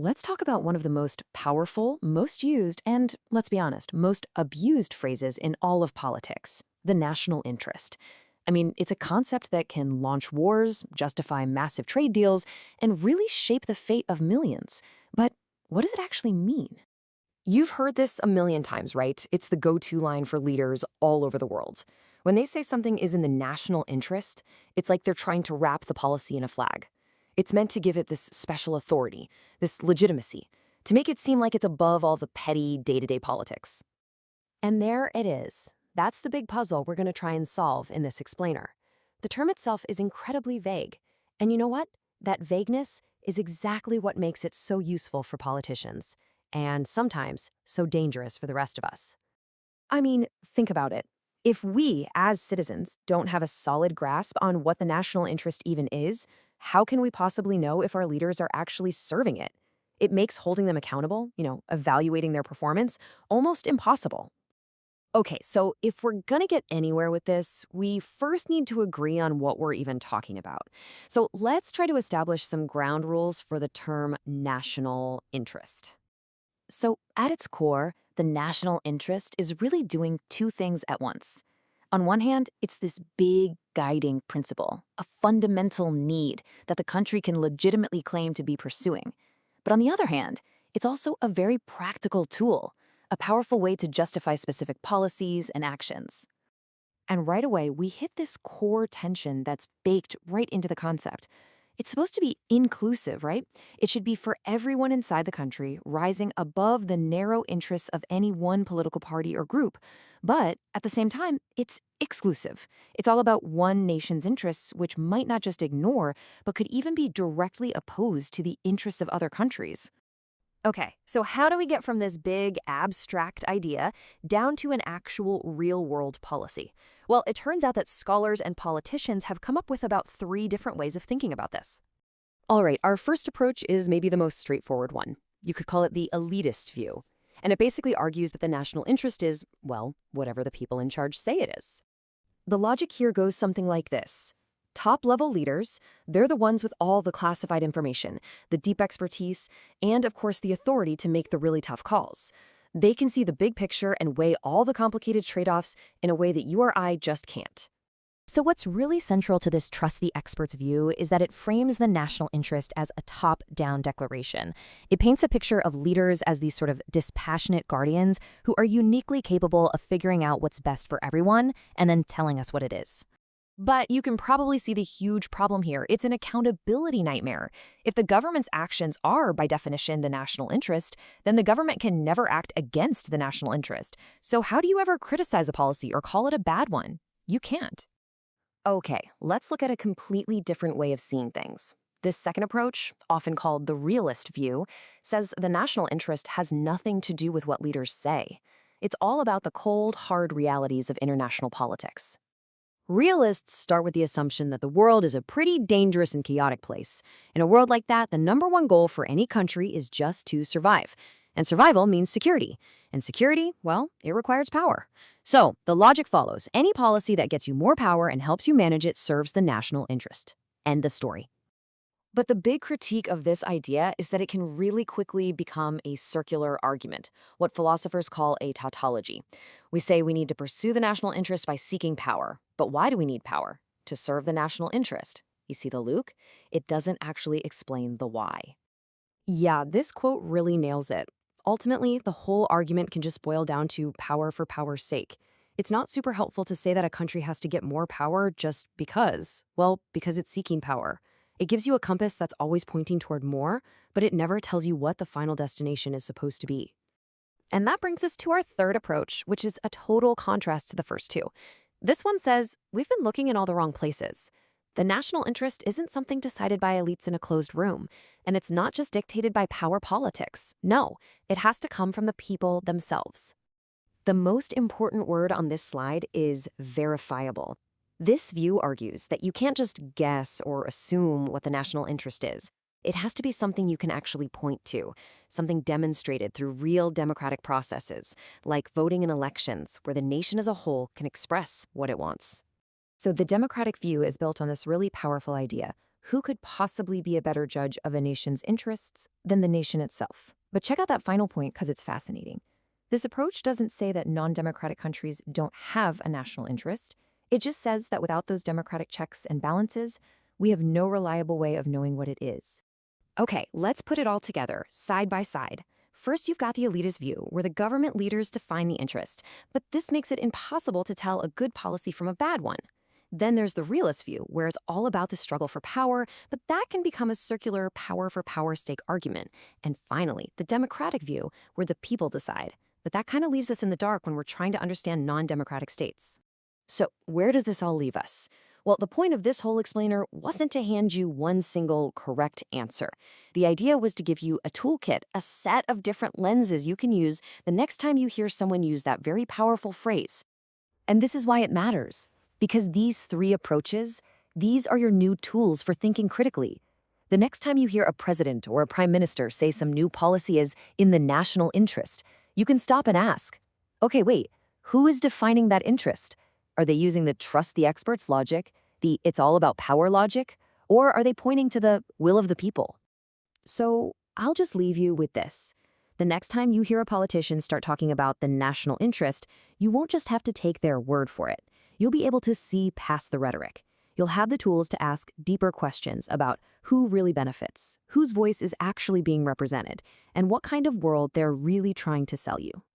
let's talk about one of the most powerful, most used, and, let's be honest, most abused phrases in all of politics: the national interest. I mean, it's a concept that can launch wars, justify massive trade deals, and really shape the fate of millions. But what does it actually mean? You've heard this a million times, right? It's the go-to line for leaders all over the world. When they say something is in the national interest, it's like they're trying to wrap the policy in a flag. It's meant to give it this special authority, this legitimacy, to make it seem like it's above all the petty day-to-day politics. And there it is. That's the big puzzle we're going to try and solve in this explainer. The term itself is incredibly vague. And you know what? That vagueness is exactly what makes it so useful for politicians, and sometimes so dangerous for the rest of us. I mean, think about it. If we, as citizens, don't have a solid grasp on what the national interest even is, how can we possibly know if our leaders are actually serving it? It makes holding them accountable, evaluating their performance, almost impossible. Okay, so if we're gonna get anywhere with this, we first need to agree on what we're even talking about. So let's try to establish some ground rules for the term national interest. So, at its core, the national interest is really doing two things at once. On one hand, it's this big guiding principle, a fundamental need that the country can legitimately claim to be pursuing. But on the other hand, it's also a very practical tool, a powerful way to justify specific policies and actions. And right away, we hit this core tension that's baked right into the concept. It's supposed to be inclusive, right? It should be for everyone inside the country, rising above the narrow interests of any one political party or group. But at the same time, it's exclusive. It's all about one nation's interests, which might not just ignore, but could even be directly opposed to the interests of other countries. Okay, so how do we get from this big, abstract idea down to an actual real-world policy? Well, it turns out that scholars and politicians have come up with about 3 different ways of thinking about this. All right, our first approach is maybe the most straightforward one. You could call it the elitist view. And it basically argues that the national interest is, well, whatever the people in charge say it is. The logic here goes something like this. Top-level leaders, they're the ones with all the classified information, the deep expertise, and of course the authority to make the really tough calls. They can see the big picture and weigh all the complicated trade-offs in a way that you or I just can't. So what's really central to this trust the experts view is that it frames the national interest as a top-down declaration. It paints a picture of leaders as these sort of dispassionate guardians who are uniquely capable of figuring out what's best for everyone and then telling us what it is. But you can probably see the huge problem here. It's an accountability nightmare. If the government's actions are, by definition, the national interest, then the government can never act against the national interest. So how do you ever criticize a policy or call it a bad one? You can't. Okay, let's look at a completely different way of seeing things. This second approach, often called the realist view, says the national interest has nothing to do with what leaders say. It's all about the cold, hard realities of international politics. Realists start with the assumption that the world is a pretty dangerous and chaotic place. In a world like that, the number one goal for any country is just to survive. And survival means security. And security, well, it requires power. So, the logic follows. Any policy that gets you more power and helps you manage it serves the national interest. End of story. But the big critique of this idea is that it can really quickly become a circular argument, what philosophers call a tautology. We say we need to pursue the national interest by seeking power. But why do we need power? To serve the national interest. You see the Luke? It doesn't actually explain the why. Yeah, this quote really nails it. Ultimately, the whole argument can just boil down to power for power's sake. It's not super helpful to say that a country has to get more power just because. Well, because it's seeking power. It gives you a compass that's always pointing toward more, but it never tells you what the final destination is supposed to be. And that brings us to our third approach, which is a total contrast to the first two. This one says, we've been looking in all the wrong places. The national interest isn't something decided by elites in a closed room, and it's not just dictated by power politics. No, it has to come from the people themselves. The most important word on this slide is verifiable. This view argues that you can't just guess or assume what the national interest is. It has to be something you can actually point to, something demonstrated through real democratic processes, like voting in elections, where the nation as a whole can express what it wants. So the democratic view is built on this really powerful idea. who could possibly be a better judge of a nation's interests than the nation itself? But check out that final point because it's fascinating. This approach doesn't say that non-democratic countries don't have a national interest. It just says that without those democratic checks and balances, we have no reliable way of knowing what it is. Okay, let's put it all together, side by side. First, you've got the elitist view, where the government leaders define the interest, but this makes it impossible to tell a good policy from a bad one. Then there's the realist view, where it's all about the struggle for power, but that can become a circular power for power stake argument. And finally, the democratic view, where the people decide. But that kind of leaves us in the dark when we're trying to understand non-democratic states. So, where does this all leave us? Well, the point of this whole explainer wasn't to hand you one single correct answer. The idea was to give you a toolkit, a set of different lenses you can use the next time you hear someone use that very powerful phrase. And this is why it matters. Because these three approaches, these are your new tools for thinking critically. The next time you hear a president or a prime minister say some new policy is in the national interest, you can stop and ask, okay, wait, who is defining that interest? Are they using the trust the experts logic, the it's all about power logic, or are they pointing to the will of the people? So I'll just leave you with this. The next time you hear a politician start talking about the national interest, you won't just have to take their word for it. You'll be able to see past the rhetoric. You'll have the tools to ask deeper questions about who really benefits, whose voice is actually being represented, and what kind of world they're really trying to sell you.